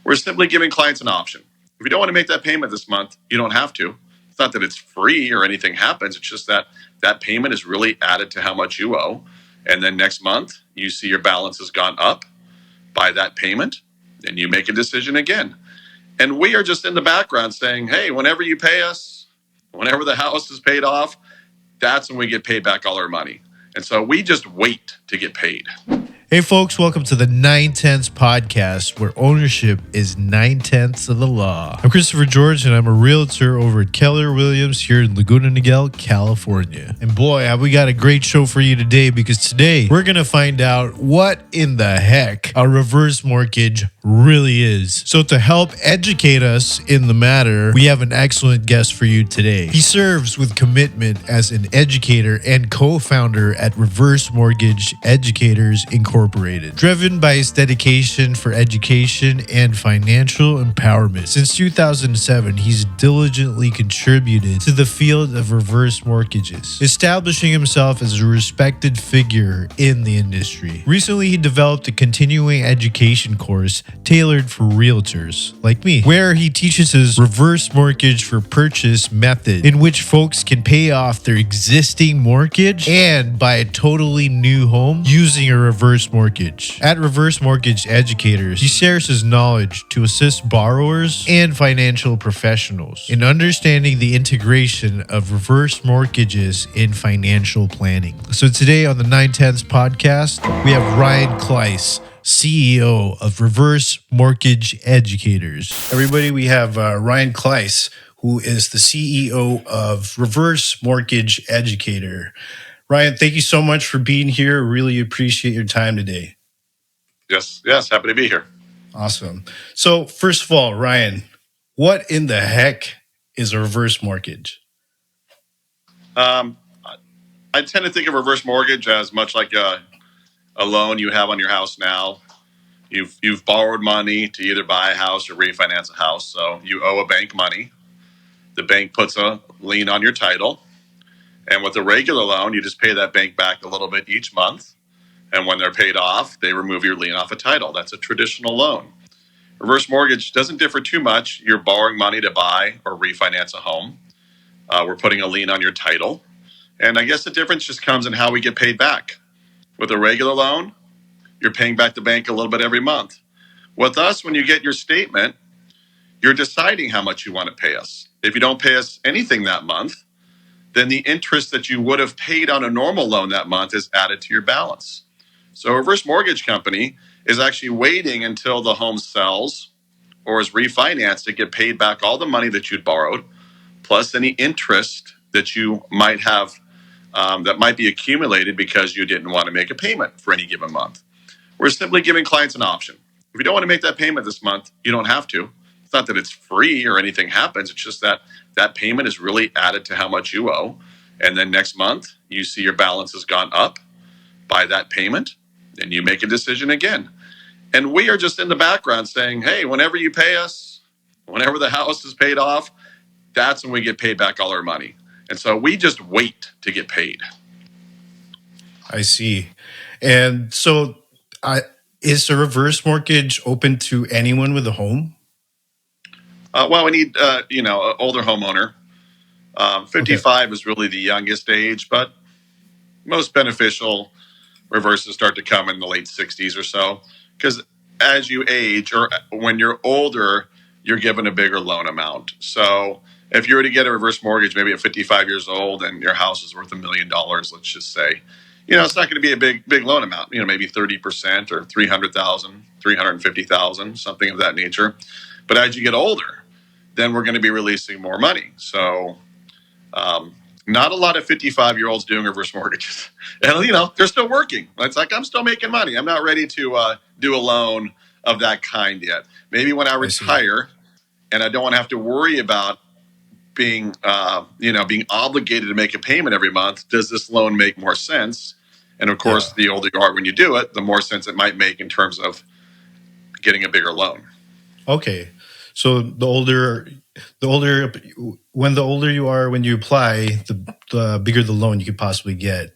We're simply giving clients an option. If you don't want to make that payment this month, you don't have to. It's not that it's free or anything happens. It's just that that payment is really added to how much you owe. And then next month, you see your balance has gone up by that payment, and you make a decision again. And we are just in the background saying, hey, whenever you pay us, whenever the house is paid off, that's when we get paid back all our money. And so we just wait to get paid. Hey folks, welcome to the 9/10 podcast, where ownership is 9/10 of the law. I'm Christopher George, and I'm a realtor over at Keller Williams here in Laguna Niguel, California. And boy, have we got a great show for you today, because today we're going to find out what in the heck a reverse mortgage really is. So to help educate us in the matter, we have an excellent guest for you today. He serves with commitment as an educator and co-founder at Reverse Mortgage Educators Incorporated. Driven by his dedication for education and financial empowerment. Since 2007, he's diligently contributed to the field of reverse mortgages, establishing himself as a respected figure in the industry. Recently, he developed a continuing education course tailored for realtors like me, where he teaches his reverse mortgage for purchase method, in which folks can pay off their existing mortgage and buy a totally new home using a reverse mortgage. At Reverse Mortgage Educators, he shares his knowledge to assist borrowers and financial professionals in understanding the integration of reverse mortgages in financial planning. So today on the 9/10 podcast, we have Ryan Kleiss, CEO of Reverse Mortgage Educators. Everybody, we have Ryan Kleiss, who is the CEO of Reverse Mortgage Educator. Ryan, thank you so much for being here. Really appreciate your time today. Yes, happy to be here. Awesome. So first of all, Ryan, what in the heck is a reverse mortgage? I tend to think of reverse mortgage as much like a loan you have on your house now. You've borrowed money to either buy a house or refinance a house. So you owe a bank money. The bank puts a lien on your title. And with a regular loan, you just pay that bank back a little bit each month. And when they're paid off, they remove your lien off a title. That's a traditional loan. Reverse mortgage doesn't differ too much. You're borrowing money to buy or refinance a home. We're putting a lien on your title. And I guess the difference just comes in how we get paid back. With a regular loan, you're paying back the bank a little bit every month. With us, when you get your statement, you're deciding how much you want to pay us. If you don't pay us anything that month, then the interest that you would have paid on a normal loan that month is added to your balance. So a reverse mortgage company is actually waiting until the home sells or is refinanced to get paid back all the money that you'd borrowed, plus any interest that you might have that might be accumulated because you didn't want to make a payment for any given month. We're simply giving clients an option. If you don't want to make that payment this month, you don't have to. It's not that it's free or anything happens. It's just that that payment is really added to how much you owe. And then next month, you see your balance has gone up by that payment, and you make a decision again. And we are just in the background saying, hey, whenever you pay us, whenever the house is paid off, that's when we get paid back all our money. And so we just wait to get paid. I see. And so is a reverse mortgage open to anyone with a home? Well, we need, an older homeowner. 55 is really the youngest age, but most beneficial reverses start to come in the late 60s or so. Because as you age, or when you're older, you're given a bigger loan amount. So if you were to get a reverse mortgage, maybe at 55 years old, and your house is worth $1 million, let's just say, it's not going to be a big loan amount. Maybe 30% or $300,000, $350,000, something of that nature. But as you get older, then we're going to be releasing more money. So not a lot of 55-year-olds doing reverse mortgages. And, they're still working. It's like, I'm still making money. I'm not ready to do a loan of that kind yet. Maybe when I retire and I don't want to have to worry about being obligated to make a payment every month, does this loan make more sense? And of course, the older you are when you do it, the more sense it might make in terms of getting a bigger loan. Okay. So the older you are when you apply, the bigger the loan you could possibly get.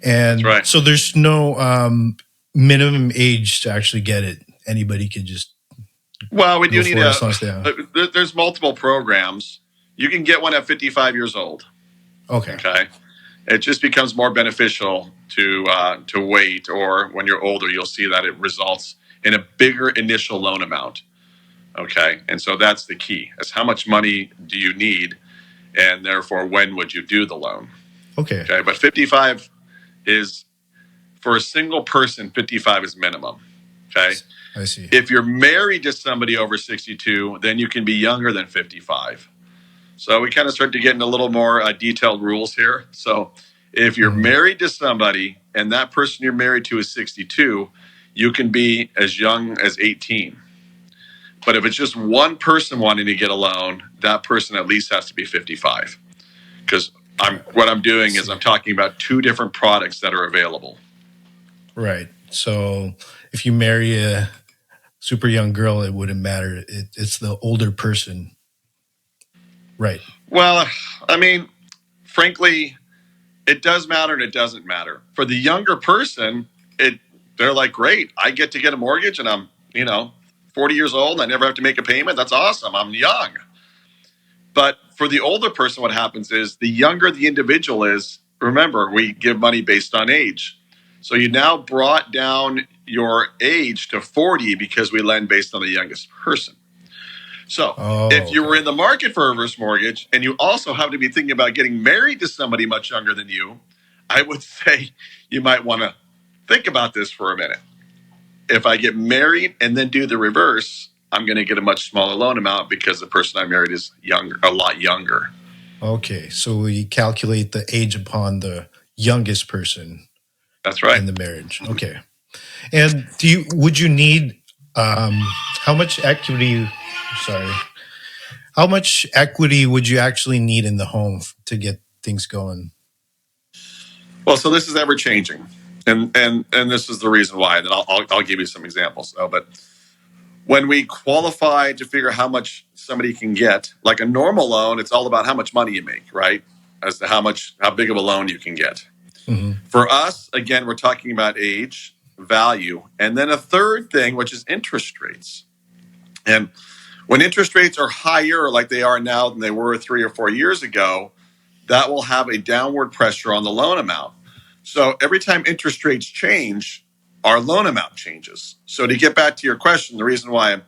And That's right. So there's no minimum age to actually get it. Anybody could just Well, we go do need for it as long as they have. there's multiple programs. You can get one at 55 years old. Okay. Okay. It just becomes more beneficial to wait, or when you're older, you'll see that it results in a bigger initial loan amount. Okay, and so that's the key: is how much money do you need, and therefore when would you do the loan? Okay. Okay, but 55 is for a single person. 55 is minimum. Okay, I see. if you're married to somebody over 62, then you can be younger than 55. So we kind of start to get into a little more detailed rules here. So if you're married to somebody and that person you're married to is 62, you can be as young as 18. But if it's just one person wanting to get a loan, that person at least has to be 55. Because what I'm doing is I'm talking about two different products that are available. Right. So if you marry a super young girl, it wouldn't matter. It's the older person. Right. Well, I mean, frankly, it does matter and it doesn't matter. For the younger person, they're like, great, I get to get a mortgage and I'm, 40 years old. I never have to make a payment. That's awesome. I'm young. But for the older person, what happens is the younger the individual is, remember, we give money based on age. So you now brought down your age to 40 because we lend based on the youngest person. So if you were in the market for a reverse mortgage and you also happen to be thinking about getting married to somebody much younger than you, I would say you might want to think about this for a minute. If I get married and then do the reverse, I'm going to get a much smaller loan amount because the person I married is younger, a lot younger. Okay, so we calculate the age upon the youngest person. That's right. In the marriage. Okay. And would you need how much equity? Sorry, how much equity would you actually need in the home to get things going? Well, so this is ever changing, and this is the reason why. And I'll give you some examples. But when we qualify to figure how much somebody can get, like a normal loan, it's all about how much money you make, right? As to how big of a loan you can get. Mm-hmm. For us, again, we're talking about age, value, and then a third thing, which is interest rates. And when interest rates are higher, like they are now than they were 3 or 4 years ago, that will have a downward pressure on the loan amount. So every time interest rates change, our loan amount changes. So to get back to your question, the reason why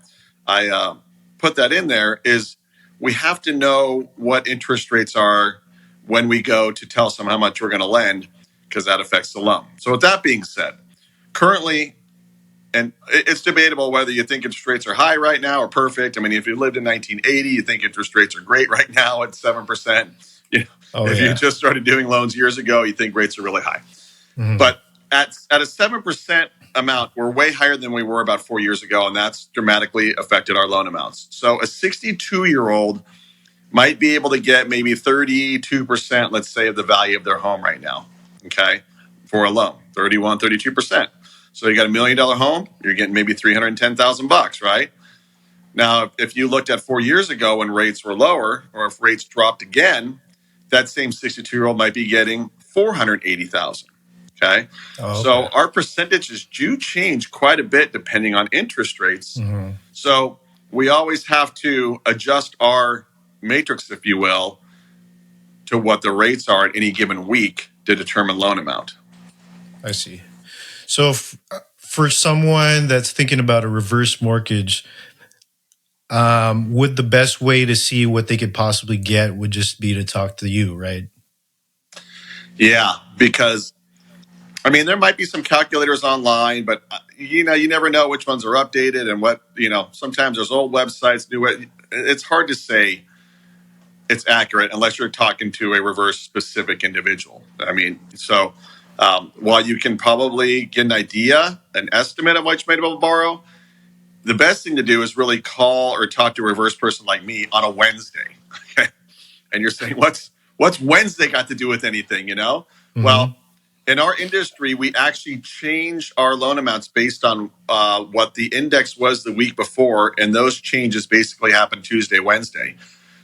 I put that in there is we have to know what interest rates are when we go to tell someone how much we're going to lend, because that affects the loan. So with that being said, currently, and it's debatable whether you think interest rates are high right now or perfect. I mean, if you lived in 1980, you think interest rates are great right now at 7%. If you just started doing loans years ago, you think rates are really high. Mm-hmm. But at a 7% amount, we're way higher than we were about 4 years ago, and that's dramatically affected our loan amounts. So a 62-year-old might be able to get maybe 32%, let's say, of the value of their home right now, okay, for a loan, 31, 32%. So you got $1 million home, you're getting maybe $310,000, right? Now, if you looked at 4 years ago when rates were lower, or if rates dropped again, that same 62-year-old might be getting $480,000. Okay. So our percentages do change quite a bit depending on interest rates. Mm-hmm. So we always have to adjust our matrix, if you will, to what the rates are at any given week to determine loan amount. I see. So for someone that's thinking about a reverse mortgage, would the best way to see what they could possibly get would just be to talk to you, right? Yeah, because I mean, there might be some calculators online, but you never know which ones are updated and what, sometimes there's old websites, it's hard to say it's accurate unless you're talking to a reverse specific individual. I mean, so while you can probably get an idea, an estimate of what you might be able to borrow, the best thing to do is really call or talk to a reverse person like me on a Wednesday. Okay? And you're saying, what's Wednesday got to do with anything, Mm-hmm. Well, in our industry, we actually change our loan amounts based on what the index was the week before, and those changes basically happen Tuesday, Wednesday.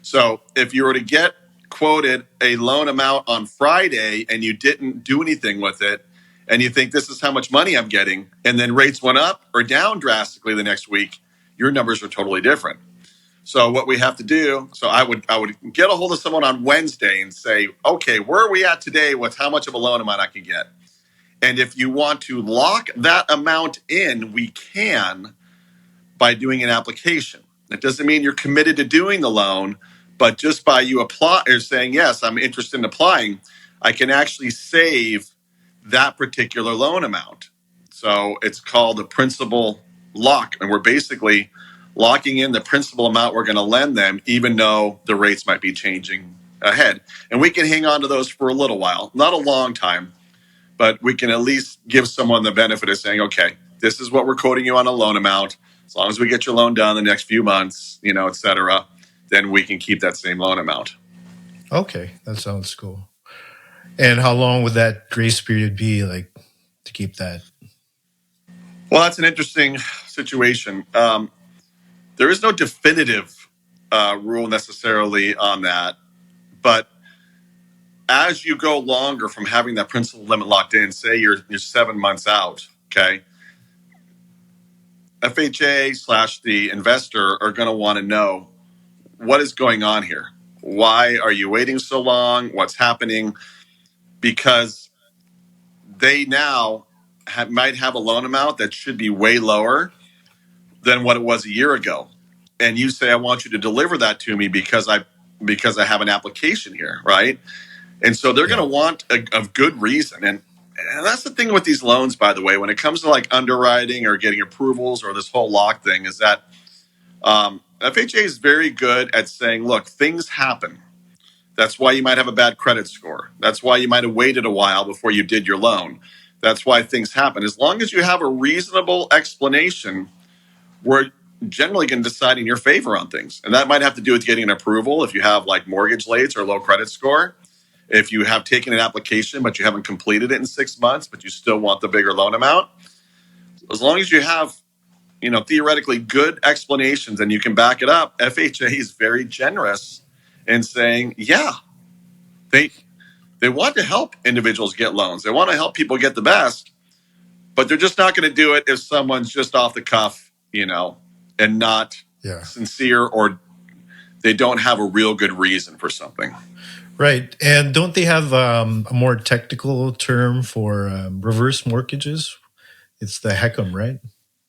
So if you were to get quoted a loan amount on Friday and you didn't do anything with it, and you think this is how much money I'm getting, and then rates went up or down drastically the next week, your numbers are totally different. So what we have to do, so I would get a hold of someone on Wednesday and say, okay, where are we at today with how much of a loan amount I can get? And if you want to lock that amount in, we can by doing an application. It doesn't mean you're committed to doing the loan, but just by you apply or saying, yes, I'm interested in applying, I can actually save that particular loan amount. So it's called a principal lock. And we're basically locking in the principal amount we're going to lend them, even though the rates might be changing ahead. And we can hang on to those for a little while, not a long time, but we can at least give someone the benefit of saying, okay, this is what we're quoting you on a loan amount. As long as we get your loan done in the next few months, et cetera, then we can keep that same loan amount. Okay, that sounds cool. And how long would that grace period be, like, to keep that? Well, that's an interesting situation. There is no definitive rule necessarily on that, but as you go longer from having that principal limit locked in, say you're 7 months out, okay, FHA / the investor are going to want to know what is going on here. Why are you waiting so long? What's happening? Because they now might have a loan amount that should be way lower than what it was a year ago. And you say, I want you to deliver that to me because I have an application here, right? And so they're going to want a good reason. And that's the thing with these loans, by the way, when it comes to like underwriting or getting approvals or this whole lock thing, is that FHA is very good at saying, look, things happen. That's why you might have a bad credit score. That's why you might have waited a while before you did your loan. That's why things happen. As long as you have a reasonable explanation, we're generally going to decide in your favor on things. And that might have to do with getting an approval if you have like mortgage rates or low credit score. If you have taken an application, but you haven't completed it in 6 months, but you still want the bigger loan amount. As long as you have, theoretically good explanations and you can back it up, FHA is very generous in saying, yeah, they want to help individuals get loans. They want to help people get the best, but they're just not going to do it if someone's just off the cuff, and not sincere, or they don't have a real good reason for something. Right. And don't they have a more technical term for reverse mortgages? It's the HECM, right?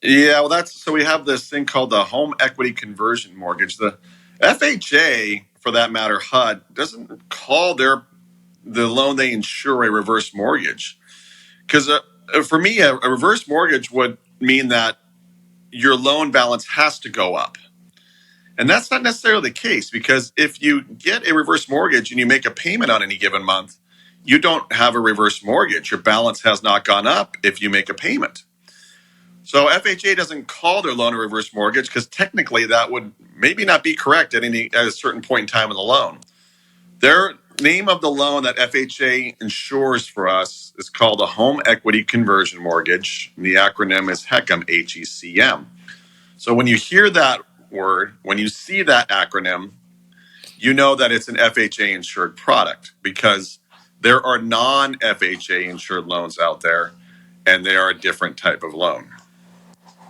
Yeah, well, so we have this thing called the home equity conversion mortgage. The FHA, for that matter, HUD, doesn't call the loan they insure a reverse mortgage. Because for me, a reverse mortgage would mean that your loan balance has to go up. And that's not necessarily the case, because if you get a reverse mortgage and you make a payment on any given month, you don't have a reverse mortgage. Your balance has not gone up if you make a payment. So FHA doesn't call their loan a reverse mortgage because technically that would maybe not be correct at a certain point in time in the loan. Their name of the loan that FHA insures for us is called a home equity conversion mortgage. And the acronym is HECM, HECM. So when you hear that word, when you see that acronym, you know that it's an FHA insured product, because there are non-FHA insured loans out there, and they are a different type of loan.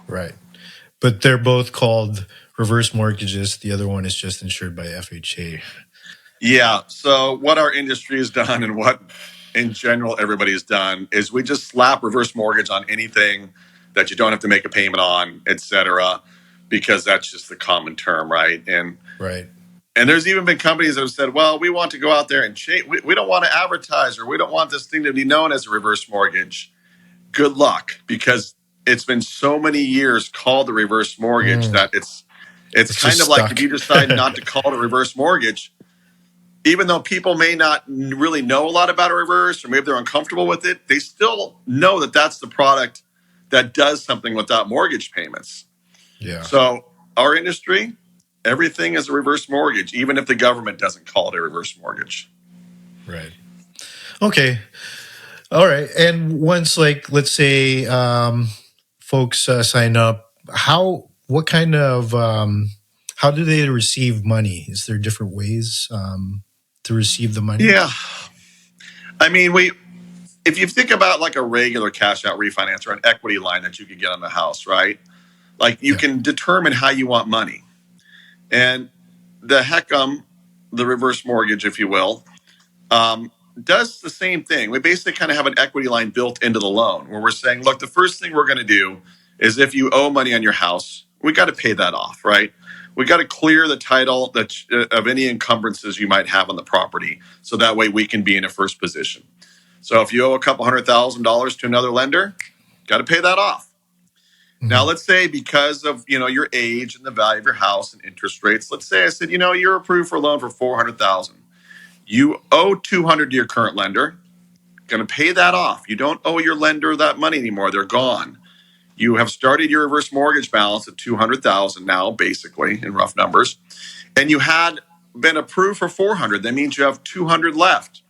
Right. But they're both called reverse mortgages. The other one is just insured by FHA. Yeah. So what our industry has done, and what in general everybody has done, is we just slap reverse mortgage on anything that you don't have to make a payment on, et cetera, because that's just the common term, right? And there's even been companies that have said, well, we want to go out there and we don't want to advertise, or we don't want this thing to be known as a reverse mortgage. Good luck, because it's been so many years called a reverse mortgage that it's kind of like, if you decide not to call it a reverse mortgage, even though people may not really know a lot about a reverse, or maybe they're uncomfortable with it, they still know that that's the product that does something without mortgage payments. Yeah. So our industry, everything is a reverse mortgage, even if the government doesn't call it a reverse mortgage. Right. Okay. All right. And once, like, let's say folks sign up, what kind of, how do they receive money? Is there different ways to receive the money? Yeah. I mean, if you think about like a regular cash out refinance or an equity line that you could get on the house, right? Like you can determine how you want money. And the HECM, the reverse mortgage, if you will, does the same thing. We basically kind of have an equity line built into the loan where we're saying, look, the first thing we're going to do is if you owe money on your house, we got to pay that off, right? We got to clear the title of any encumbrances you might have on the property. So that way we can be in a first position. So if you owe a couple $100,000 to another lender, got to pay that off. Now, let's say because of your age and the value of your house and interest rates, let's say I said, you're approved for a loan for $400,000. You owe $200 to your current lender. Going to pay that off. You don't owe your lender that money anymore. They're gone. You have started your reverse mortgage balance at $200,000 now, basically in rough numbers, and you had been approved for $400. That means you have $200 left.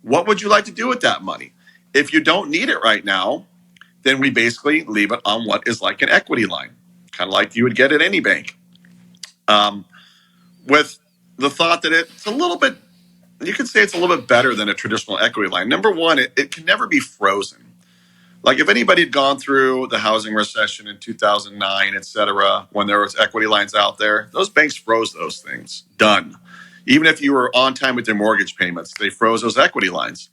What would you like to do with that money? If you don't need it right now, then we basically leave it on what is like an equity line, kind of like you would get at any bank, with the thought that it's a little bit, you could say it's a little bit better than a traditional equity line. Number one, it can never be frozen. Like if anybody had gone through the housing recession in 2009, et cetera, when there was equity lines out there, those banks froze those things. Done. Even if you were on time with your mortgage payments, they froze those equity lines.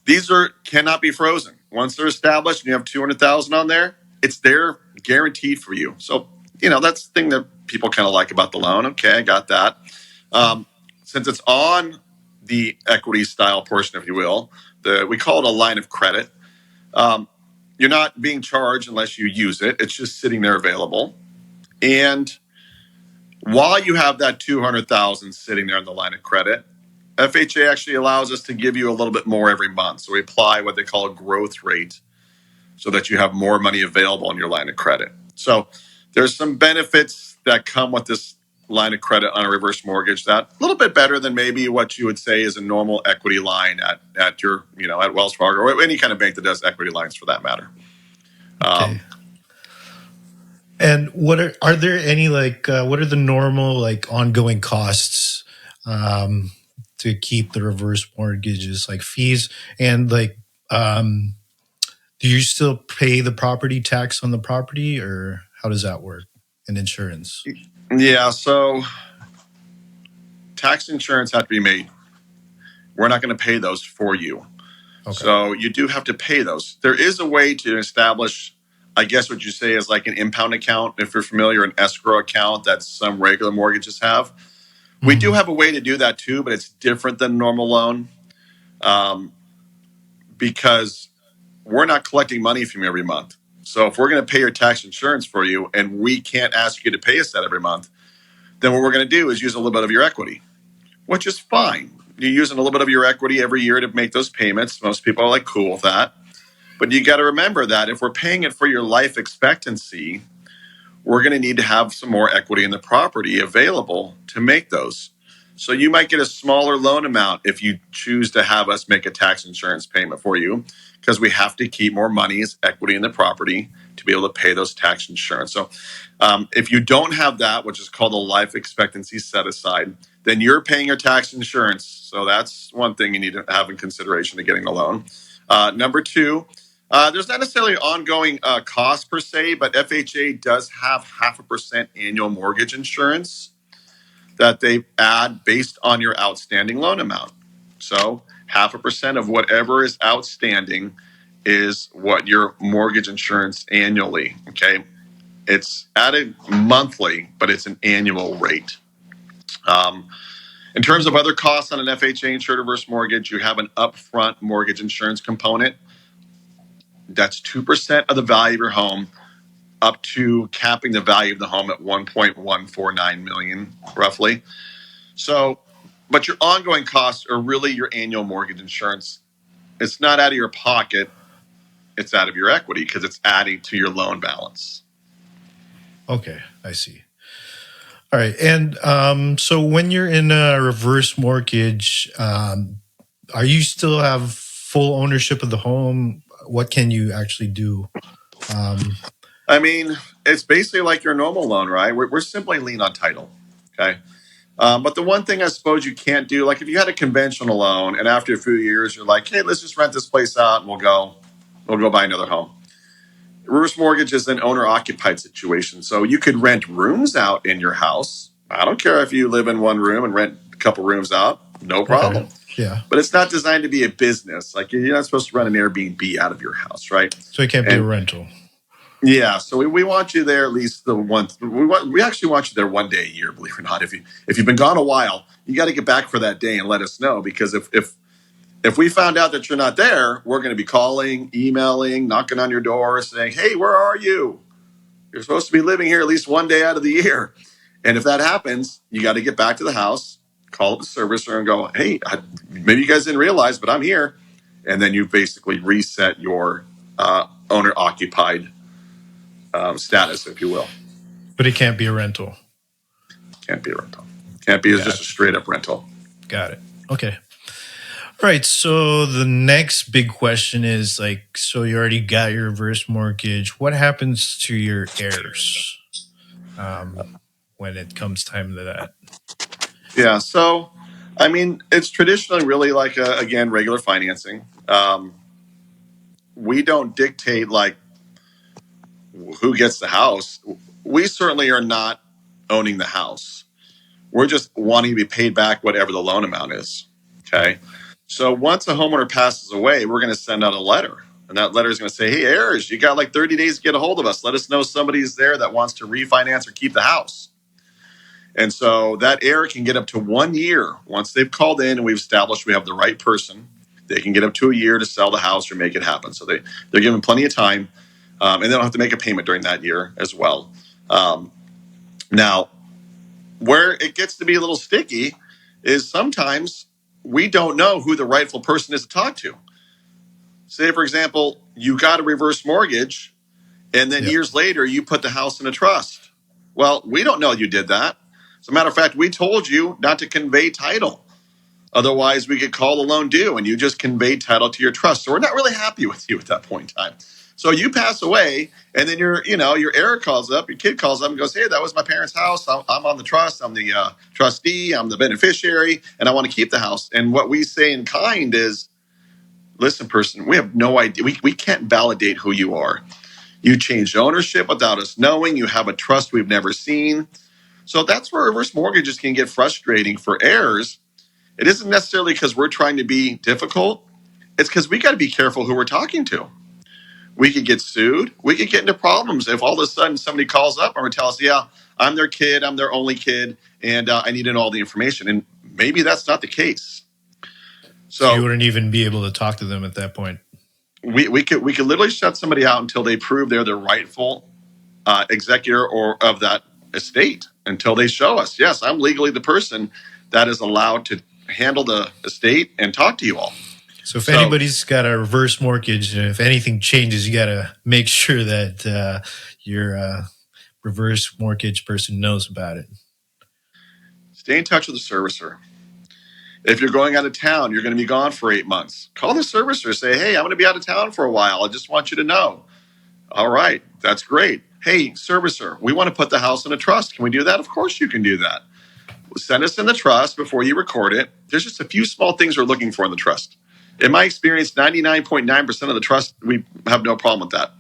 These cannot be frozen. Once they're established and you have 200,000 on there, it's there guaranteed for you. So, that's the thing that people kind of like about the loan. Okay, I got that. Since it's on the equity style portion, if you will, we call it a line of credit. You're not being charged unless you use it. It's just sitting there available. And while you have that 200,000 sitting there in the line of credit, FHA actually allows us to give you a little bit more every month. So we apply what they call a growth rate so that you have more money available on your line of credit. So there's some benefits that come with this line of credit on a reverse mortgage that a little bit better than maybe what you would say is a normal equity line at your, at Wells Fargo or any kind of bank that does equity lines for that matter. Okay. And what are there any what are the normal ongoing costs to keep the reverse mortgages, like fees and do you still pay the property tax on the property, or how does that work? And insurance? Yeah, so tax insurance had to be made. We're not going to pay those for you. Okay. So you do have to pay those. There is a way to establish, I guess what you say is like an impound account, if you're familiar, an escrow account that some regular mortgages have. We do have a way to do that too, but it's different than a normal loan because we're not collecting money from you every month. So if we're going to pay your tax insurance for you and we can't ask you to pay us that every month, then what we're going to do is use a little bit of your equity, which is fine. You're using a little bit of your equity every year to make those payments. Most people are cool with that. But you got to remember that if we're paying it for your life expectancy, we're going to need to have some more equity in the property available to make those. So you might get a smaller loan amount if you choose to have us make a tax insurance payment for you, because we have to keep more money as equity in the property to be able to pay those tax insurance. So if you don't have that, which is called a life expectancy set aside, then you're paying your tax insurance. So that's one thing you need to have in consideration to getting a loan. Number two, there's not necessarily ongoing cost per se, but FHA does have 0.5% annual mortgage insurance that they add based on your outstanding loan amount. So 0.5% of whatever is outstanding is what your mortgage insurance annually. Okay, it's added monthly, but it's an annual rate. In terms of other costs on an FHA insured reverse mortgage, you have an upfront mortgage insurance component. That's 2% of the value of your home, up to capping the value of the home at $1.149 million, roughly. So, but your ongoing costs are really your annual mortgage insurance. It's not out of your pocket; it's out of your equity because it's adding to your loan balance. Okay, I see. All right, and so when you're in a reverse mortgage, are you still have full ownership of the home? What can you actually do? I mean, it's basically like your normal loan, right? We're simply lien on title, okay? But the one thing I suppose you can't do, like if you had a conventional loan and after a few years you're like, hey, let's just rent this place out and we'll go buy another home. Reverse mortgage is an owner-occupied situation. So you could rent rooms out in your house. I don't care if you live in one room and rent a couple rooms out. No Okay. problem. Yeah. But it's not designed to be a business. Like you're not supposed to run an Airbnb out of your house, right? So it can't be a And rental. yeah, so we want you there at least the one. We actually want you there one day a year. Believe it or not, if you've been gone a while, you got to get back for that day and let us know, because if we found out that you're not there, we're going to be calling, emailing, knocking on your door, saying, "Hey, where are you? You're supposed to be living here at least one day out of the year." And if that happens, you got to get back to the house, call up the servicer, and go, "Hey, maybe you guys didn't realize, but I'm here." And then you basically reset your owner occupied status, if you will. But it can't be a rental. Can't be a rental. Can't be just a straight up rental. Got it. Okay. All right. So the next big question is like, so you already got your reverse mortgage. What happens to your heirs when it comes time to that? Yeah. So, I mean, it's traditionally really like, again, regular financing. We don't dictate like who gets the house. We certainly are not owning the house. We're just wanting to be paid back whatever the loan amount is. Okay. So once a homeowner passes away, we're going to send out a letter. And that letter is going to say, "Hey, heirs, you got like 30 days to get a hold of us. Let us know somebody's there that wants to refinance or keep the house." And so that heir can get up to 1 year. Once they've called in and we've established we have the right person, they can get up to a year to sell the house or make it happen. So they're given plenty of time, and they don't have to make a payment during that year as well. Now, where it gets to be a little sticky is sometimes we don't know who the rightful person is to talk to. Say, for example, you got a reverse mortgage, and then years later you put the house in a trust. Well, we don't know you did that. As a matter of fact, we told you not to convey title. Otherwise, we could call the loan due, and you just conveyed title to your trust. So we're not really happy with you at that point in time. So you pass away, and then your heir calls up, your kid calls up and goes, "Hey, that was my parents' house. I'm on the trust. I'm the trustee. I'm the beneficiary, and I want to keep the house." And what we say in kind is, "Listen, person, we have no idea. We can't validate who you are. You changed ownership without us knowing. You have a trust we've never seen." So that's where reverse mortgages can get frustrating for heirs. It isn't necessarily because we're trying to be difficult. It's because we got to be careful who we're talking to. We could get sued. We could get into problems if all of a sudden somebody calls up and tells us, "Yeah, I'm their kid. I'm their only kid, and I need to know all the information." And maybe that's not the case. So you wouldn't even be able to talk to them at that point. We could literally shut somebody out until they prove they're the rightful executor or of that estate, until they show us, "Yes, I'm legally the person that is allowed to handle the estate and talk to you all." So if anybody's got a reverse mortgage, and if anything changes, you got to make sure that your reverse mortgage person knows about it. Stay in touch with the servicer. If you're going out of town, you're going to be gone for 8 months. Call the servicer. Say, "Hey, I'm going to be out of town for a while. I just want you to know." "All right, that's great. Hey, servicer, we want to put the house in a trust. Can we do that?" "Of course you can do that. Send us in the trust before you record it." There's just a few small things we're looking for in the trust. In my experience, 99.9% of the trust, we have no problem with that.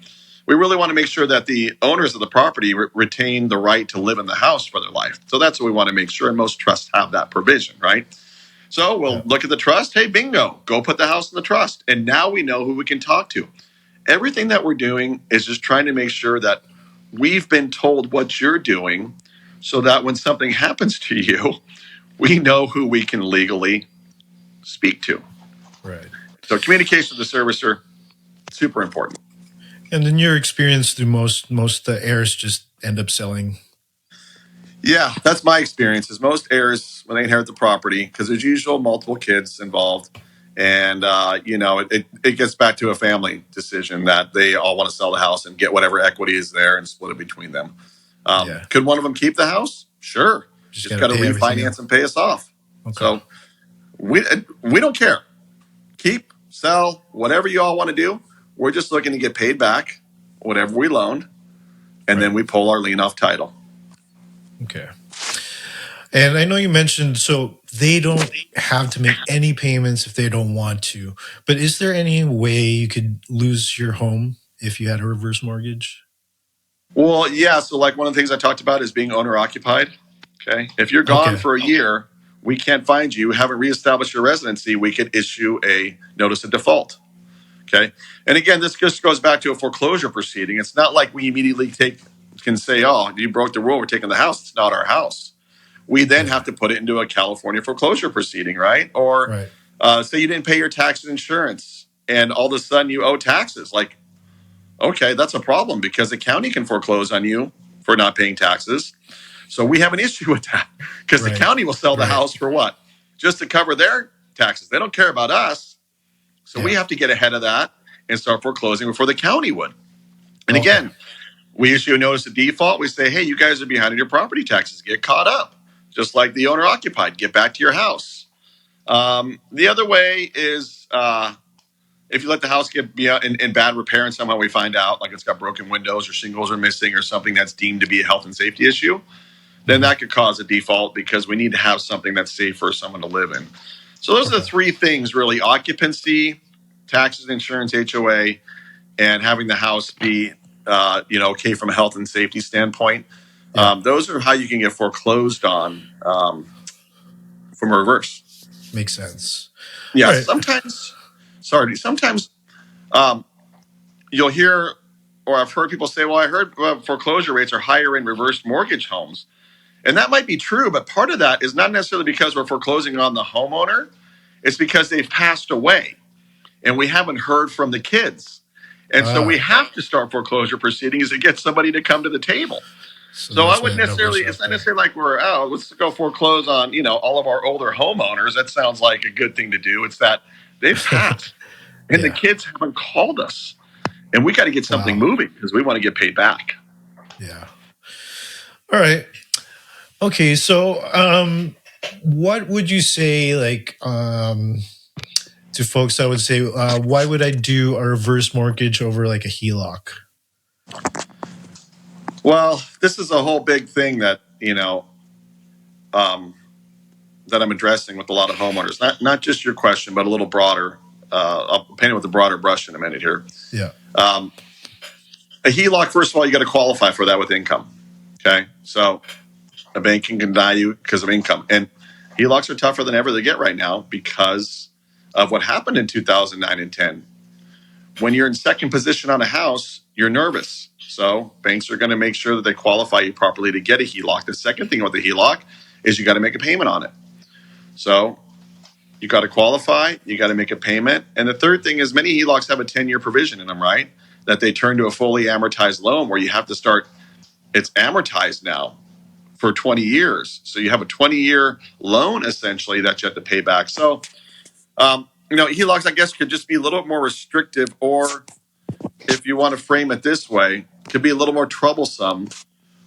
We really want to make sure that the owners of the property retain the right to live in the house for their life. So that's what we want to make sure, and most trusts have that provision, right? So we'll look at the trust. Hey, bingo, go put the house in the trust. And now we know who we can talk to. Everything that we're doing is just trying to make sure that we've been told what you're doing, so that when something happens to you, we know who we can legally speak to. Right. So communication with the servicer, super important. And in your experience, do most heirs just end up selling? Yeah, that's my experience. Is most heirs, when they inherit the property, because there's usually multiple kids involved, and it gets back to a family decision that they all want to sell the house and get whatever equity is there and split it between them. Could one of them keep the house? Sure. Just got to refinance and pay us off. Okay. So we don't care. Keep, sell, whatever you all want to do. We're just looking to get paid back whatever we loaned, and then we pull our lien off title. Okay. And I know you mentioned, so they don't have to make any payments if they don't want to, but is there any way you could lose your home if you had a reverse mortgage? Well, yeah. So, like one of the things I talked about is being owner occupied. Okay. If you're gone Okay. for a year, we can't find you, haven't reestablished your residency, we could issue a notice of default. Okay. And again, this just goes back to a foreclosure proceeding. It's not like we immediately can say, oh, you broke the rule, we're taking the house. It's not our house. We then Yeah. have to put it into a California foreclosure proceeding, right? Or Right. say you didn't pay your tax and insurance and all of a sudden you owe taxes. Like, okay, that's a problem because the county can foreclose on you for not paying taxes. So we have an issue with that because the Right. county will sell the Right. house for what? Just to cover their taxes. They don't care about us. So we Yeah. have to get ahead of that and start foreclosing before the county would. And Okay. again, we issue a notice of default. We say, hey, you guys are behind on your property taxes. Get caught up. Just like the owner occupied. Get back to your house. The other way is if you let the house get in bad repair and somehow we find out like it's got broken windows or shingles are missing or something that's deemed to be a health and safety issue, then that could cause a default because we need to have something that's safe for someone to live in. So those are the three things really: occupancy, taxes, insurance, HOA, and having the house be okay from a health and safety standpoint. Yeah. Those are how you can get foreclosed on from a reverse. Makes sense. Yeah, All right. sometimes you'll hear, or I've heard people say, well, I heard foreclosure rates are higher in reverse mortgage homes. And that might be true, but part of that is not necessarily because we're foreclosing on the homeowner. It's because they've passed away and we haven't heard from the kids. And so we have to start foreclosure proceedings to get somebody to come to the table. So I wouldn't necessarily, it's not necessarily like let's go foreclose on, all of our older homeowners. That sounds like a good thing to do. It's that they've passed and the kids haven't called us. And we got to get something moving because we want to get paid back. Yeah. All right. Okay. So what would you say to folks that would say, why would I do a reverse mortgage over like a HELOC? Well, this is a whole big thing that, that I'm addressing with a lot of homeowners. Not just your question, but a little broader. I'll paint it with a broader brush in a minute here. Yeah. A HELOC, first of all, you got to qualify for that with income. Okay. So a bank can deny you because of income. And HELOCs are tougher than ever to get right now because of what happened in 2009 and 10. When you're in second position on a house, you're nervous. So banks are going to make sure that they qualify you properly to get a HELOC. The second thing with the HELOC is you got to make a payment on it. So you got to qualify, you got to make a payment. And the third thing is many HELOCs have a 10-year provision in them, right? That they turn to a fully amortized loan where you have to start, it's amortized now for 20 years. So you have a 20-year loan essentially that you have to pay back. So, HELOCs, I guess, could just be a little bit more restrictive, or if you want to frame it this way, could be a little more troublesome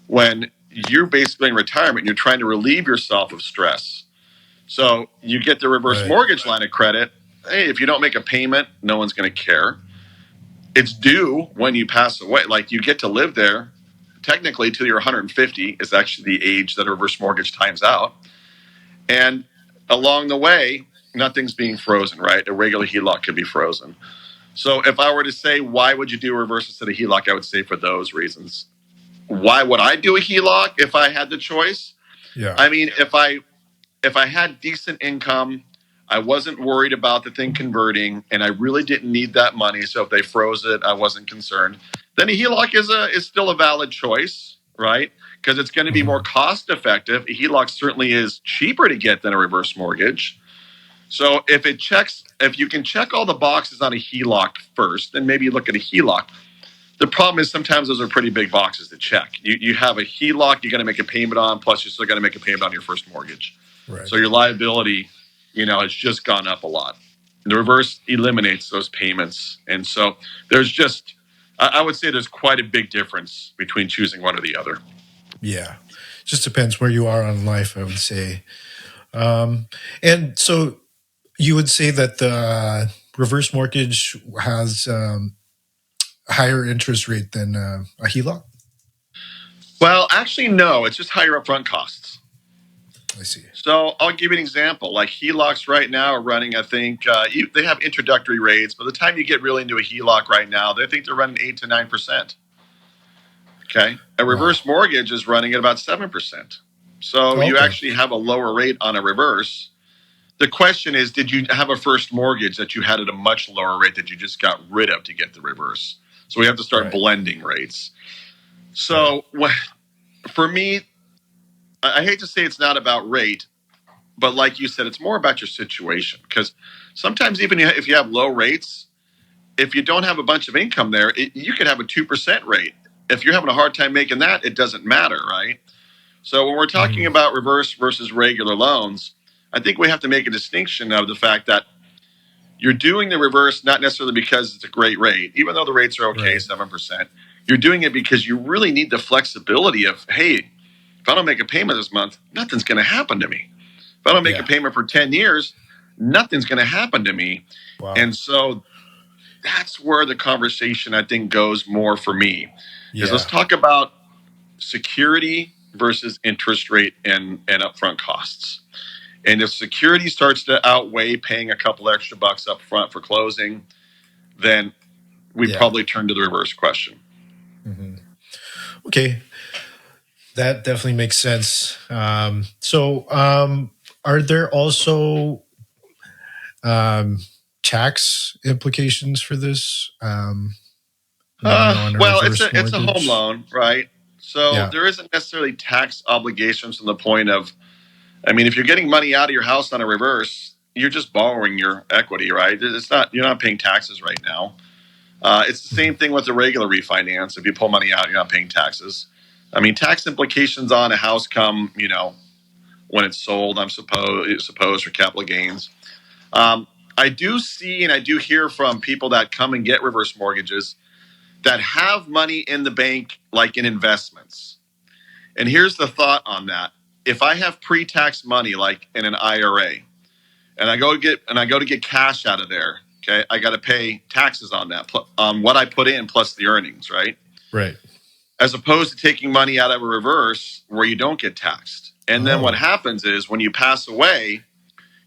when you're basically in retirement and you're trying to relieve yourself of stress. So you get the reverse mortgage line of credit. Hey, if you don't make a payment, no one's going to care. It's due when you pass away. Like you get to live there technically till you're 150 is actually the age that a reverse mortgage times out. And along the way, nothing's being frozen, right? A regular HELOC could be frozen. So if I were to say, why would you do a reverse instead of HELOC? I would say for those reasons. Why would I do a HELOC if I had the choice? Yeah. I mean, if I had decent income, I wasn't worried about the thing converting, and I really didn't need that money. So if they froze it, I wasn't concerned. Then a HELOC is still a valid choice, right? Because it's going to be more cost effective. A HELOC certainly is cheaper to get than a reverse mortgage. So if you can check all the boxes on a HELOC first, then maybe you look at a HELOC. The problem is sometimes those are pretty big boxes to check. You have a HELOC, you got to make a payment on, plus you still got to make a payment on your first mortgage. Right. So your liability, has just gone up a lot. The reverse eliminates those payments. And so there's just, I would say there's quite a big difference between choosing one or the other. Yeah. Just depends where you are on life, I would say. And so you would say that the reverse mortgage has a higher interest rate than a HELOC? Well, actually, no. It's just higher upfront costs. I see. So I'll give you an example. Like HELOCs right now are running, I think they have introductory rates. By the time you get really into a HELOC right now, they think they're running 8 to 9%. Okay. A Wow. reverse mortgage is running at about 7%. So you Okay. actually have a lower rate on a reverse. The question is, did you have a first mortgage that you had at a much lower rate that you just got rid of to get the reverse? So we have to start Right. blending rates. Right. So for me, I hate to say it's not about rate, but like you said, it's more about your situation. Because sometimes even if you have low rates, if you don't have a bunch of income there, you could have a 2% rate. If you're having a hard time making that, it doesn't matter, right? So when we're talking Mhm. about reverse versus regular loans, I think we have to make a distinction of the fact that you're doing the reverse not necessarily because it's a great rate, even though the rates are okay, Right. 7%. You're doing it because you really need the flexibility of, hey, if I don't make a payment this month, nothing's going to happen to me. If I don't make a Yeah. payment for 10 years, nothing's going to happen to me. Wow. And so that's where the conversation, I think, goes more for me is let's Yeah. talk about security versus interest rate and upfront costs. And if security starts to outweigh paying a couple extra bucks up front for closing, then we Yeah. probably turn to the reverse question. Hmm. Okay. That definitely makes sense. So, are there also um, tax implications for this? On a Well, it's reverse a home mortgage? loan, right? So Yeah. there isn't necessarily tax obligations from the point of, I mean, if you're getting money out of your house on a reverse, you're just borrowing your equity, right? It's not, you're not paying taxes right now. It's the Mhm. same thing with the regular refinance. If you pull money out, you're not paying taxes. I mean, tax implications on a house come, when it's sold, suppose for capital gains. I do see and I do hear from people that come and get reverse mortgages that have money in the bank, like in investments. And here's the thought on that: if I have pre-tax money, like in an IRA, and I go to get cash out of there, okay, I got to pay taxes on that, on what I put in plus the earnings, right? Right. As opposed to taking money out of a reverse where you don't get taxed. And then what Oh, happens is when you pass away,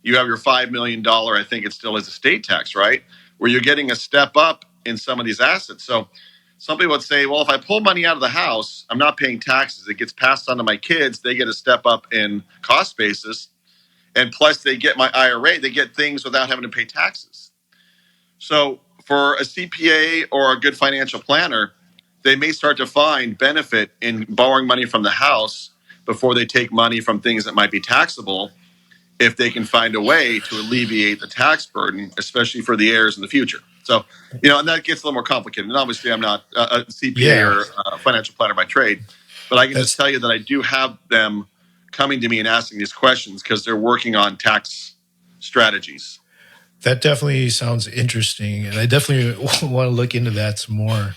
you have your $5 million, I think it still is estate tax, right? Where you're getting a step up in some of these assets. So some people would say, well, if I pull money out of the house, I'm not paying taxes. It gets passed on to my kids. They get a step up in cost basis. And plus, they get my IRA, they get things without having to pay taxes. So for a CPA or a good financial planner, they may start to find benefit in borrowing money from the house before they take money from things that might be taxable, if they can find a way to alleviate the tax burden, especially for the heirs in the future. So, and that gets a little more complicated. And obviously, I'm not a CPA yeah. or a financial planner by trade, but I can just That's tell you that I do have them coming to me and asking these questions because they're working on tax strategies. that definitely sounds interesting, and I definitely want to look into that some more.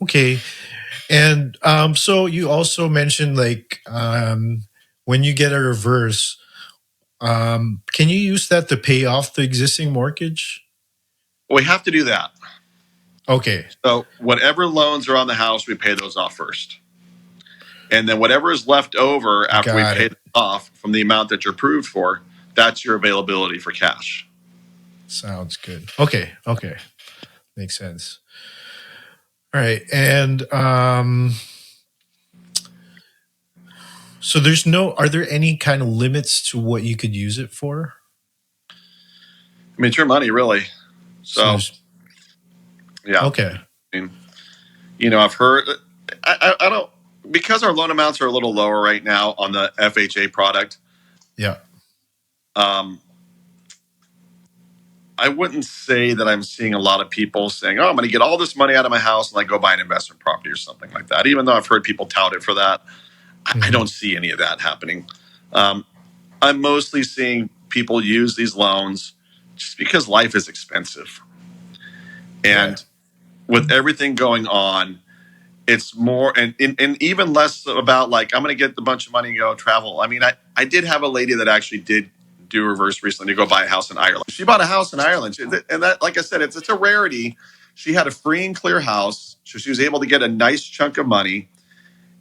Okay, and so you also mentioned like when you get a reverse, can you use that to pay off the existing mortgage? Well, we have to do that. Okay, So, whatever loans are on the house, we pay those off first. And then whatever is left over after we got pay it. them off from the amount that you're approved for, that's your availability for cash. Sounds good. Okay, okay, makes sense. All right, and so there's no. Are there any kind of limits to what you could use it for? I mean, it's your money, really. So So, there's yeah. okay. I mean, I've heard, I don't, because our loan amounts are a little lower right now on the FHA product. Yeah. Um, I wouldn't say that I'm seeing a lot of people saying, "Oh, I'm going to get all this money out of my house and like go buy an investment property or something like that." Even though I've heard people tout it for that, I Mhm. don't see any of that happening. Um, I'm mostly seeing people use these loans just because life is expensive, Yeah. and with everything going on, it's more and even less about like I'm going to get a bunch of money and go travel. I mean, I did have a lady that actually did do reverse recently to go buy a house in Ireland. She bought a house in Ireland, and that, like I said, it's a rarity. She had a free and clear house, so she was able to get a nice chunk of money,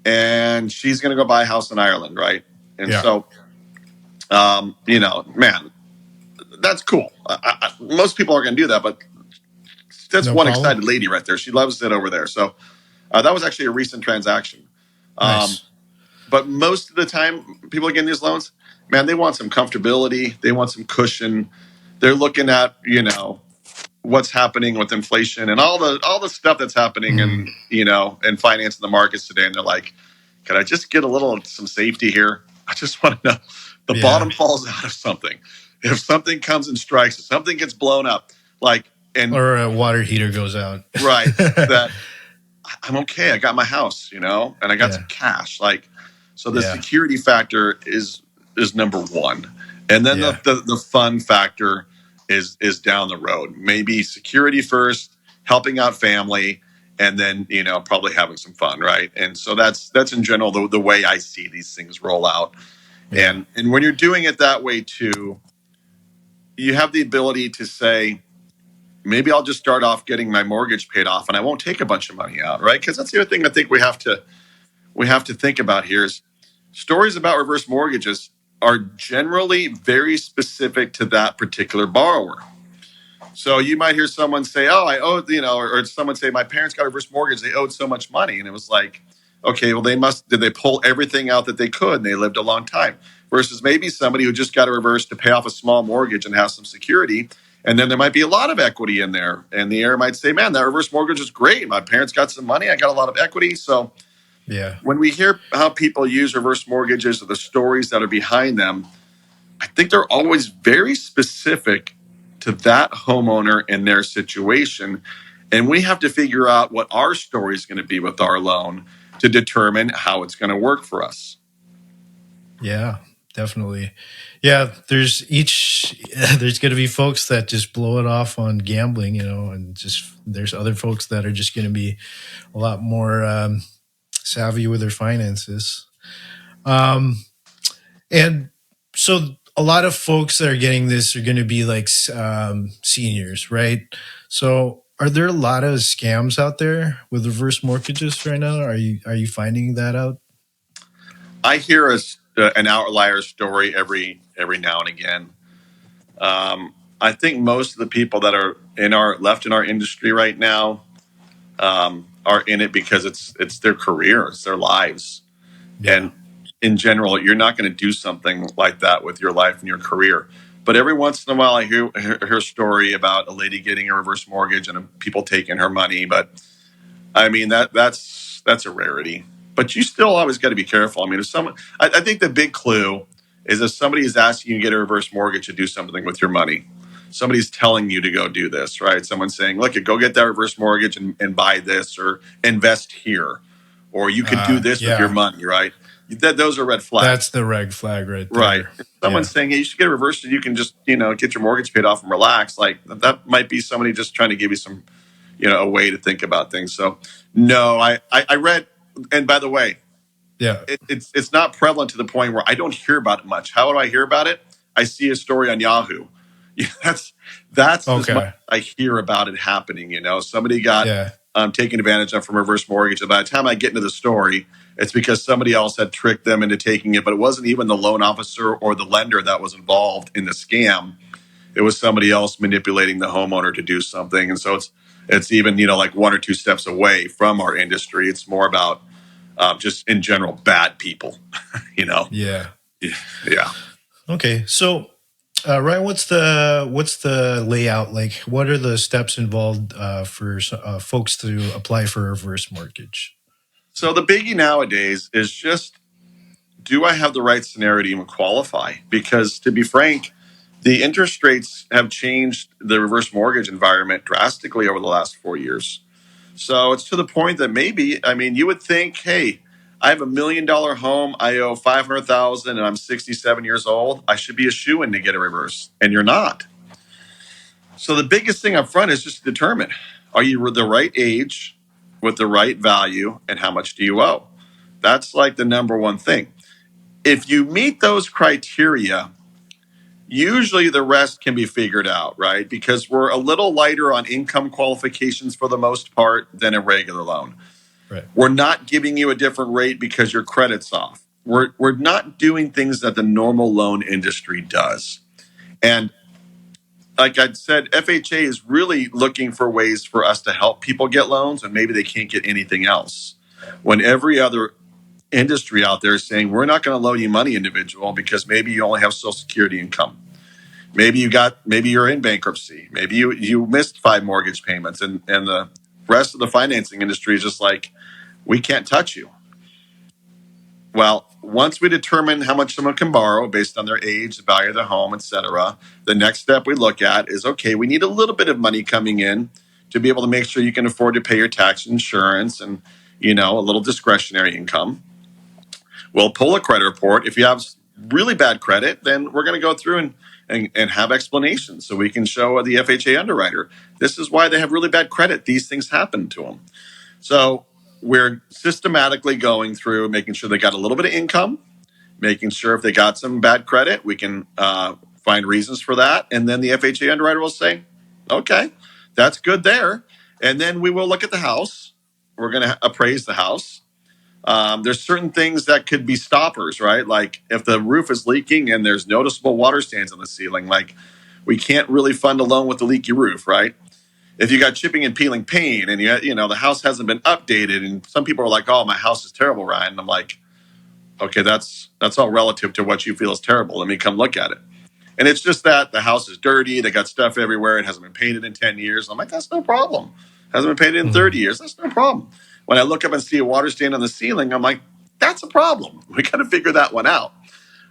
and she's going to go buy a house in Ireland, right? And Yeah. so Man, that's cool. Most people aren't going to do that, but that's No one problem. excited lady right there. She loves it over there. So that was actually a recent transaction. Um, Nice. but most of the time, people are getting these loans, man, they want some comfortability. They want some cushion. They're looking at, what's happening with inflation and all the stuff that's happening Mm, in finance in the markets today. And they're like, can I just get some safety here? I just want to know the yeah. bottom falls out of something. If something comes and strikes, if something gets blown up, like, and Or a water heater goes out. right, that I'm okay. I got my house, and I got Yeah. some cash. Like, so the Yeah. security factor is number one, and then Yeah. the fun factor is down the road. Maybe security first, helping out family, and then probably having some fun, right? And so that's in general the way I see these things roll out. Yeah. And when you're doing it that way too, you have the ability to say, maybe I'll just start off getting my mortgage paid off, and I won't take a bunch of money out, right? Because that's the other thing I think we have to think about here is stories about reverse mortgages are generally very specific to that particular borrower. So you might hear someone say, "Oh, I owed," or someone say, "My parents got a reverse mortgage. They owed so much money," and it was like, okay, well, did they pull everything out that they could? And they lived a long time. Versus maybe somebody who just got a reverse to pay off a small mortgage and has some security. And then there might be a lot of equity in there. And the heir might say, man, that reverse mortgage is great. My parents got some money. I got a lot of equity. So Yeah. when we hear how people use reverse mortgages or the stories that are behind them, I think they're always very specific to that homeowner and their situation. And we have to figure out what our story is going to be with our loan to determine how it's going to work for us. Yeah, definitely. Yeah, there's going to be folks that just blow it off on gambling, and just there's other folks that are just going to be a lot more savvy with their finances. Um, and so a lot of folks that are getting this are going to be like seniors, right? So are there a lot of scams out there with reverse mortgages right now? Are you finding that out? I hear an outlier story every now and again. I think most of the people that are left in our industry right now are in it because it's their career, it's their lives. Yeah. And in general, you're not going to do something like that with your life and your career. But every once in a while, I hear a story about a lady getting a reverse mortgage and people taking her money. But I mean that's a rarity. But you still always got to be careful. I mean, if someone, I think the big clue is if somebody is asking you to get a reverse mortgage to do something with your money. Somebody's telling you to go do this, right? Someone's saying, "Look, go get that reverse mortgage and buy this or invest here, or you could do this with your Yeah. money," right? Those are red That's flags, the red flag right right? there. If someone's Yeah. saying, "Hey, you should get a reverse so you can just get your mortgage paid off and relax," like that might be somebody just trying to give you some a way to think about things. So no, I read, and by the way, Yeah. it's not prevalent to the point where I don't hear about it much. How do I hear about it? I see a story on Yahoo. Yeah, that's as much Okay. as I hear about it happening. Somebody got Yeah. taken advantage of from reverse mortgage. And by the time I get into the story, it's because somebody else had tricked them into taking it, but it wasn't even the loan officer or the lender that was involved in the scam. It was somebody else manipulating the homeowner to do something. And so it's even like one or two steps away from our industry. It's more about just in general bad people. you know Yeah. yeah. Okay. So, Ryan, what's the layout like? What are the steps involved for folks to apply for a reverse mortgage? So the biggie nowadays is just, do I have the right scenario to even qualify? Because to be frank, the interest rates have changed the reverse mortgage environment drastically over the last 4 years. So it's to the point that maybe, I mean, you would think, hey, I have $1 million home, I owe 500,000, and I'm 67 years old. I should be a shoe in to get a reverse, and you're not. So the biggest thing up front is just to determine: are you the right age, with the right value, and how much do you owe? That's like the number one thing. If you meet those criteria, usually the rest can be figured out, right? Because we're a little lighter on income qualifications for the most part than a regular loan. Right. We're not giving you a different rate because your credit's off. we're not doing things that the normal loan industry does. And like I said, FHA is really looking for ways for us to help people get loans, and maybe they can't get anything else. When every other industry out there is saying, we're not going to loan you money, individual, because maybe you only have Social Security income. Maybe you're in bankruptcy. Maybe you missed 5 mortgage payments, and the rest of the financing industry is just like, we can't touch you. Well, once we determine how much someone can borrow based on their age, the value of their home, etc., the next step we look at is, okay, we need a little bit of money coming in to be able to make sure you can afford to pay your tax and insurance and, a little discretionary income. We'll pull a credit report. If you have really bad credit, then we're going to go through and have explanations so we can show the FHA underwriter, this is why they have really bad credit. These things happen to them. So we're systematically going through making sure they got a little bit of income, making sure if they got some bad credit, we can find reasons for that. And then the FHA underwriter will say, okay, that's good there. And then we will look at the house. We're going to appraise the house. There's certain things that could be stoppers, right? Like if the roof is leaking and there's noticeable water stains on the ceiling, like we can't really fund a loan with the leaky roof, right? If you got chipping and peeling paint and the house hasn't been updated, and some people are like, oh, my house is terrible, Ryan. And I'm like, okay, that's all relative to what you feel is terrible. Let me come look at it. And it's just that the house is dirty. They got stuff everywhere. It hasn't been painted in 10 years. I'm like, that's no problem. Hasn't been painted in 30 years. That's no problem. When I look up and see a water stain on the ceiling, I'm like, that's a problem. We got to figure that one out.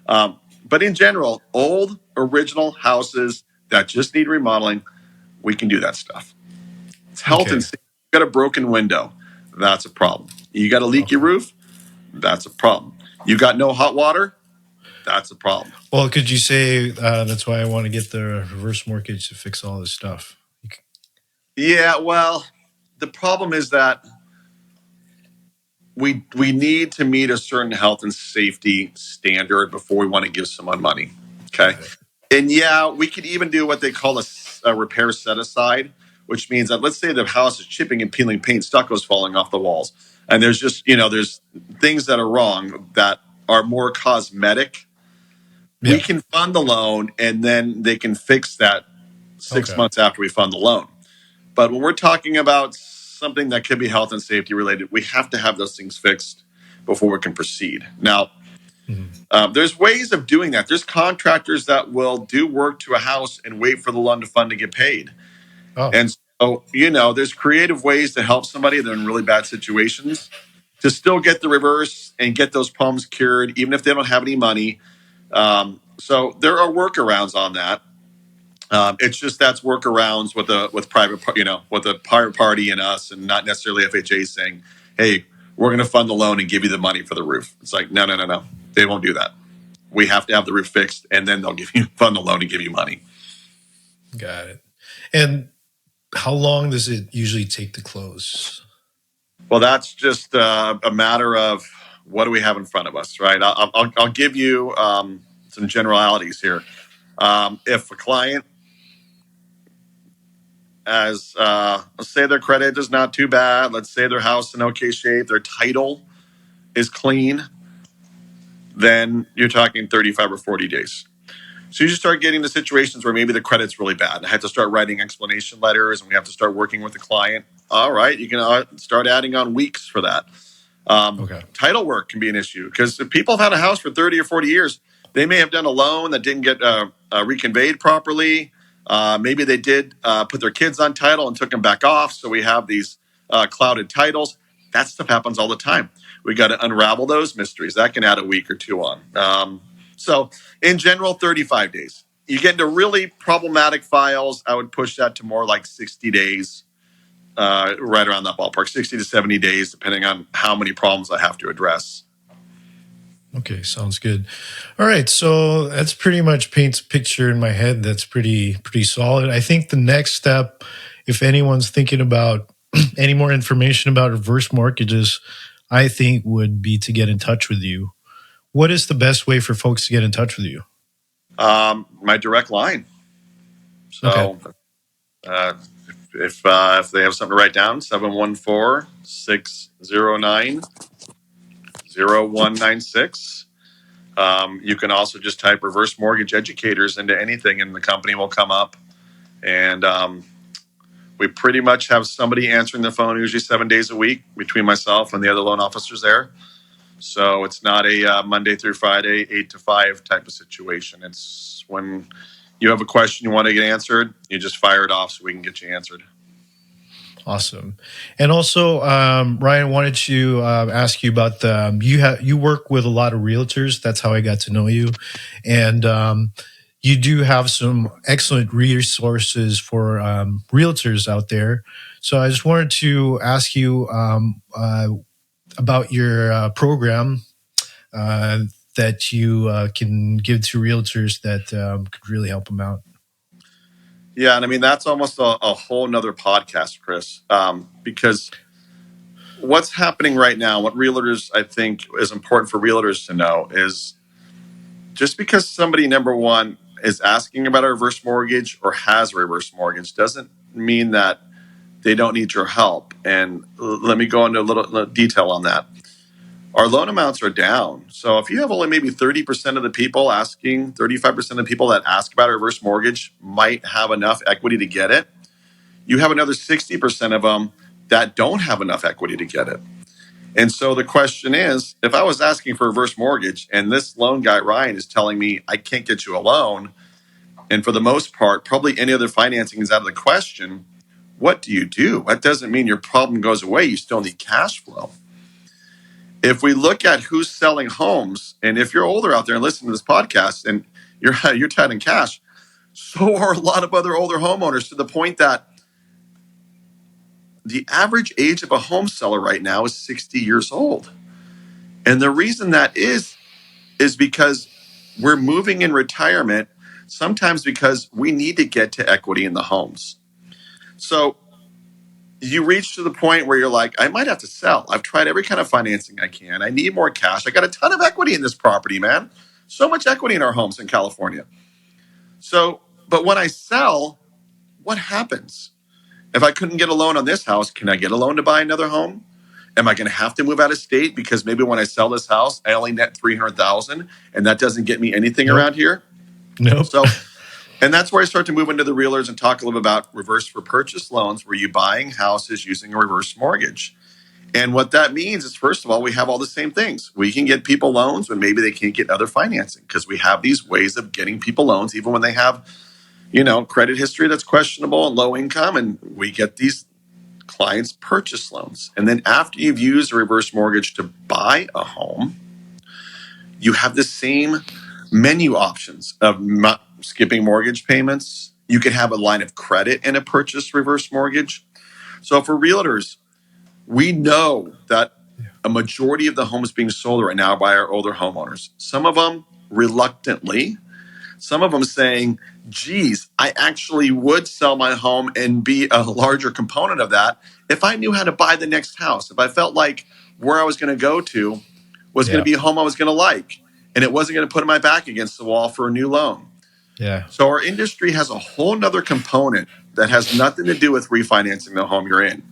But in general, old original houses that just need remodeling, we can do that stuff. It's health and safety. You got a broken window, that's a problem. You got a leaky roof, that's a problem. You got no hot water, that's a problem. Well, could you say that's why I want to get the reverse mortgage to fix all this stuff? Yeah, well, the problem is that we need to meet a certain health and safety standard before we want to give someone money. Okay. And yeah, we could even do what they call a repair set aside, which means that let's say the house is chipping and peeling paint, stucco's falling off the walls. And there's just, there's things that are wrong that are more cosmetic. Yeah. We can fund the loan and then they can fix that 6 months after we fund the loan. But when we're talking about something that could be health and safety related, we have to have those things fixed before we can proceed. Now, there's ways of doing that. There's contractors that will do work to a house and wait for the loan to fund to get paid. Oh. And so, there's creative ways to help somebody that are in really bad situations to still get the reverse and get those problems cured, even if they don't have any money. So there are workarounds on that. It's just that's workarounds with private, with a private party and us, and not necessarily FHA saying, "Hey, we're going to fund the loan and give you the money for the roof." It's like, no, they won't do that. We have to have the roof fixed, and then they'll fund the loan and give you money. Got it. And how long does it usually take to close? Well, that's just a matter of what do we have in front of us, right? I'll give you some generalities here. If a client let's say their credit is not too bad. Let's say their house is in okay shape. Their title is clean. Then you're talking 35 or 40 days. So you just start getting to situations where maybe the credit's really bad. I have to start writing explanation letters and we have to start working with the client. All right, you can start adding on weeks for that. Title work can be an issue because if people have had a house for 30 or 40 years, they may have done a loan that didn't get reconveyed properly. Maybe they did put their kids on title and took them back off. So we have these clouded titles. That stuff happens all the time. We got to unravel those mysteries. That can add a week or two on. So in general, 35 days. You get into really problematic files, I would push that to more like 60 days, right around that ballpark, 60 to 70 days, depending on how many problems I have to address. Okay, sounds good. All right, so that's pretty much paints a picture in my head that's pretty solid. I think the next step, if anyone's thinking about any more information about reverse mortgages, I think would be to get in touch with you. What is the best way for folks to get in touch with you? My direct line. So if they have something to write down, 714-609 0196. You can also just type reverse mortgage educators into anything and the company will come up. And we pretty much have somebody answering the phone usually 7 days a week between myself and the other loan officers there. So it's not a Monday through Friday, 8 to 5 type of situation. It's when you have a question you want to get answered, you just fire it off so we can get you answered. Awesome. And also, Ryan, wanted to ask you about you work with a lot of realtors. That's how I got to know you. And you do have some excellent resources for realtors out there. So I just wanted to ask you about your program that you can give to realtors that could really help them out. Yeah, and I mean, that's almost a whole nother podcast, Chris, because what's happening right now, what realtors, I think, is important for realtors to know is just because somebody, number one, is asking about a reverse mortgage or has a reverse mortgage doesn't mean that they don't need your help. And let me go into a little detail on that. Our loan amounts are down. So if you have only maybe 30% of the people asking, 35% of the people that ask about a reverse mortgage might have enough equity to get it, you have another 60% of them that don't have enough equity to get it. And so the question is, if I was asking for a reverse mortgage and this loan guy, Ryan, is telling me I can't get you a loan, and for the most part, probably any other financing is out of the question, what do you do? That doesn't mean your problem goes away. You still need cash flow. If we look at who's selling homes, and if you're older out there and listening to this podcast and you're tight in cash, so are a lot of other older homeowners, to the point that the average age of a home seller right now is 60 years old. And the reason that is because we're moving in retirement, sometimes because we need to get to equity in the homes. So you reach to the point where you're like, I might have to sell. I've tried every kind of financing I can. I need more cash. I got a ton of equity in this property, man. So much equity in our homes in California. So, but when I sell, what happens? If I couldn't get a loan on this house, can I get a loan to buy another home? Am I going to have to move out of state because maybe when I sell this house, I only net 300,000 and that doesn't get me anything around here? Nope. So, and that's where I start to move into the realtors and talk a little bit about reverse for purchase loans, where you're buying houses using a reverse mortgage. And what that means is, first of all, we have all the same things. We can get people loans when maybe they can't get other financing, because we have these ways of getting people loans, even when they have, credit history that's questionable and low income. And we get these clients purchase loans. And then after you've used a reverse mortgage to buy a home, you have the same menu options of skipping mortgage payments. You can have a line of credit in a purchase reverse mortgage. So for realtors, we know that a majority of the homes being sold right now by our older homeowners, some of them reluctantly, some of them saying, geez, I actually would sell my home and be a larger component of that if I knew how to buy the next house. If I felt like where I was going to go to was going to be a home I was going to like, and it wasn't going to put my back against the wall for a new loan. Yeah. So our industry has a whole nother component that has nothing to do with refinancing the home you're in.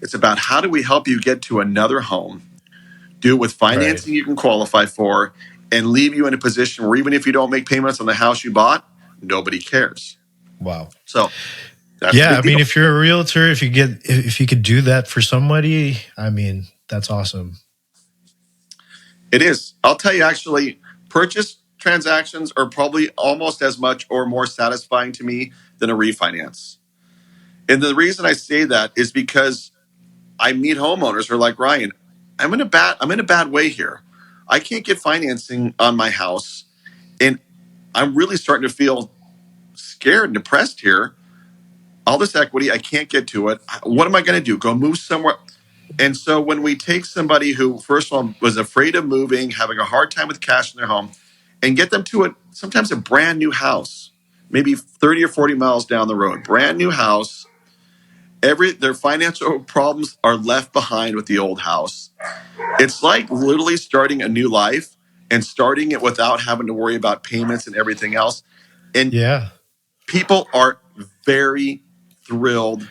It's about how do we help you get to another home, do it with financing you can qualify for, and leave you in a position where even if you don't make payments on the house you bought, nobody cares. Wow. So that's the big deal. If you're a realtor, if you could do that for somebody, I mean, that's awesome. It is. I'll tell you, actually, purchase transactions are probably almost as much or more satisfying to me than a refinance. And the reason I say that is because I meet homeowners who are like, Ryan, I'm in a bad way here. I can't get financing on my house, and I'm really starting to feel scared and depressed here. All this equity, I can't get to it. What am I going to do? Go move somewhere? And so when we take somebody who, first of all, was afraid of moving, having a hard time with cash in their home, and get them to sometimes a brand new house, maybe 30 or 40 miles down the road, brand new house, their financial problems are left behind with the old house. It's like literally starting a new life and starting it without having to worry about payments and everything else. And people are very thrilled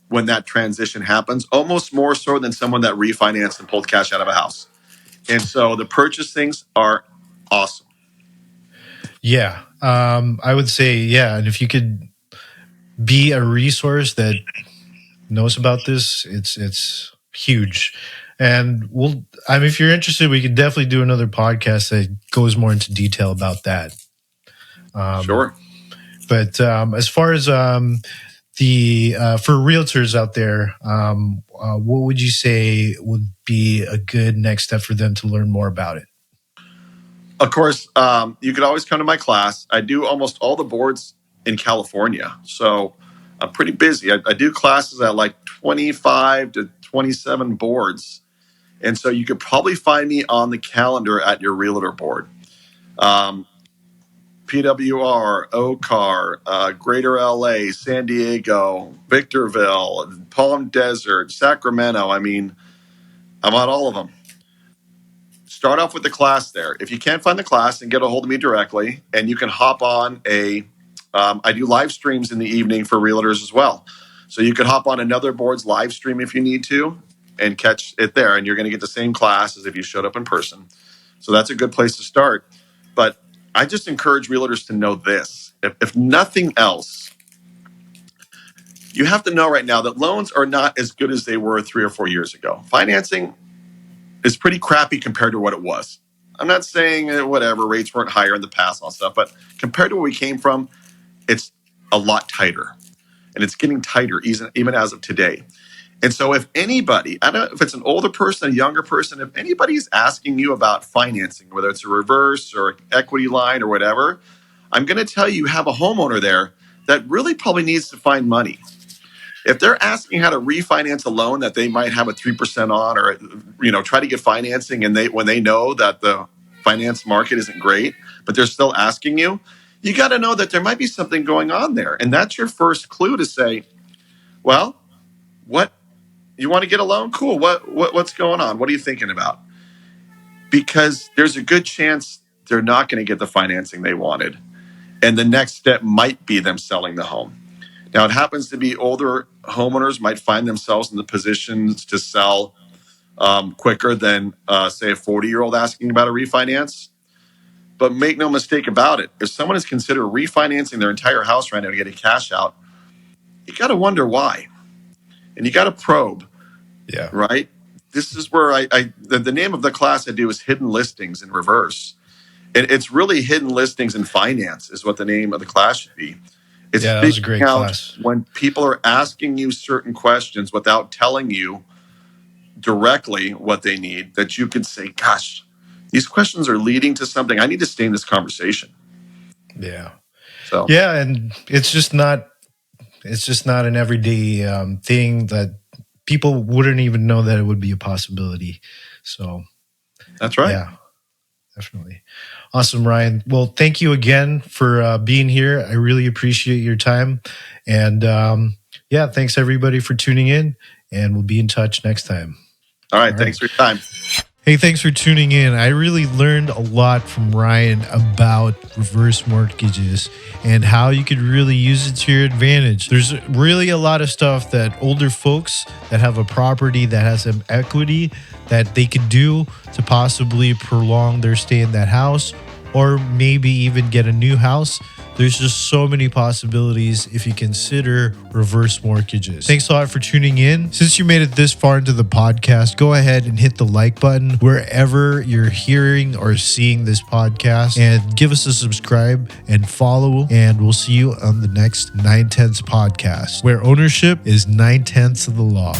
when that transition happens, almost more so than someone that refinanced and pulled cash out of a house. And so the purchase things are awesome. Yeah. I would say, yeah. And if you could be a resource that knows about this, it's huge. And if you're interested, we could definitely do another podcast that goes more into detail about that. Sure. But as far as the for realtors out there, what would you say would be a good next step for them to learn more about it? Of course, you could always come to my class. I do almost all the boards in California. So I'm pretty busy. I do classes at like 25 to 27 boards. And so you could probably find me on the calendar at your realtor board. PWR, OCAR, Greater LA, San Diego, Victorville, Palm Desert, Sacramento. I mean, I'm on all of them. Start off with the class there. If you can't find the class, and get a hold of me directly, and you can hop on I do live streams in the evening for realtors as well. So you can hop on another board's live stream if you need to and catch it there. And you're going to get the same class as if you showed up in person. So that's a good place to start. But I just encourage realtors to know this. If nothing else, you have to know right now that loans are not as good as they were 3 or 4 years ago. Financing is pretty crappy compared to what it was. I'm not saying whatever, rates weren't higher in the past and all stuff, but compared to where we came from, it's a lot tighter. And it's getting tighter even as of today. And so if anybody, I don't know if it's an older person, a younger person, if anybody's asking you about financing, whether it's a reverse or equity line or whatever, I'm going to tell you have a homeowner there that really probably needs to find money. If they're asking how to refinance a loan that they might have a 3% on, or try to get financing, and when they know that the finance market isn't great, but they're still asking you, you got to know that there might be something going on there. And that's your first clue to say, well, what you want to get a loan? Cool. What's going on? What are you thinking about? Because there's a good chance they're not going to get the financing they wanted. And the next step might be them selling the home. Now, it happens to be older homeowners might find themselves in the positions to sell quicker than, say, a 40-year-old asking about a refinance. But make no mistake about it. If someone is considering refinancing their entire house right now to get a cash out, you got to wonder why. And you got to probe. Yeah. Right? This is where the name of the class I do is Hidden Listings in Reverse. And it's really Hidden Listings in Finance is what the name of the class should be. It's that was a great class. When people are asking you certain questions without telling you directly what they need, that you could say, gosh, these questions are leading to something. I need to stay in this conversation. Yeah. So yeah, and it's just not an everyday thing that people wouldn't even know that it would be a possibility. So that's right. Yeah, definitely. Awesome, Ryan. Well, thank you again for being here. I really appreciate your time. And thanks everybody for tuning in, and we'll be in touch next time. All right. Thanks for your time. Hey, thanks for tuning in. I really learned a lot from Ryan about reverse mortgages and how you could really use it to your advantage. There's really a lot of stuff that older folks that have a property that has some equity that they could do to possibly prolong their stay in that house, or maybe even get a new house. There's just so many possibilities if you consider reverse mortgages. Thanks a lot for tuning in. Since you made it this far into the podcast, go ahead and hit the like button wherever you're hearing or seeing this podcast, and give us a subscribe and follow. And we'll see you on the next 9/10 podcast, where ownership is 9/10 of the law.